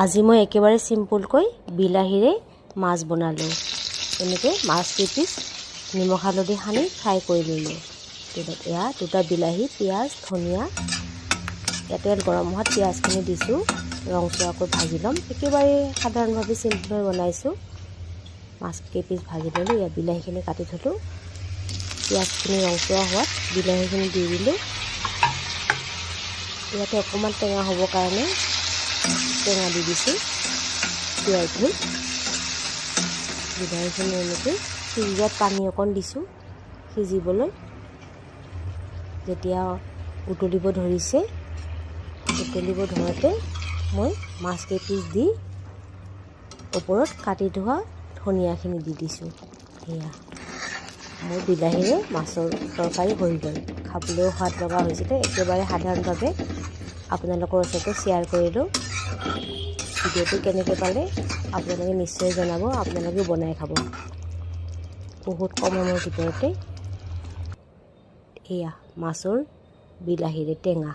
আজি মই একেবাৰে সিম্পলকৈ বিলাহীৰে মাছ বনালোঁ। এনেকৈ মাছ কেইপিচ নিমখ হালধি সানি ফ্ৰাই কৰি ল'লোঁ। তেলত এয়া দুটা বিলাহী, পিঁয়াজ, ধনিয়া, তেল গৰম হোৱাত পিঁয়াজখিনি দিছোঁ, ৰংচোৱাকৈ ভাজি ল'ম। একেবাৰে সাধাৰণভাৱে চিম্পলভাৱে বনাইছোঁ। মাছ কেইপিচ ভাজি ল'লোঁ, এয়া বিলাহীখিনি কাটি থলোঁ। পিঁয়াজখিনি ৰংচোৱা হোৱাত বিলাহীখিনি দি দিলোঁ। ইয়াতে অকণমান টেঙা হ'বৰ কাৰণে টেঙা দি দিছোঁ। তিয়াই থৈ বিলাহীখিনি এনেকৈ সিজোৱাত পানী অকণ দিছোঁ সিজিবলৈ। যেতিয়া উতলিব ধৰিছে, উতলিব ধৰোঁতে মই মাছ কেইপিচ দি ওপৰত কাটি থোৱা ধনিয়াখিনি দি দিছোঁ। এয়া মোৰ বিলাহীৰে মাছৰ তৰকাৰী হৈ গ'ল। খাবলৈও সোৱাদ লগা হৈছিলে। একেবাৰে সাধাৰণভাৱে আপোনালোকৰ ওচৰতে শ্বেয়াৰ কৰিলোঁ। ভিডিঅ'টো কেনেকৈ পালে আপোনালোকে নিশ্চয় জনাব। আপোনালোকে বনাই খাব। বহুত কম সময়ৰ ভিতৰতে এয়া মাছৰ বিলাহীৰে টেঙা।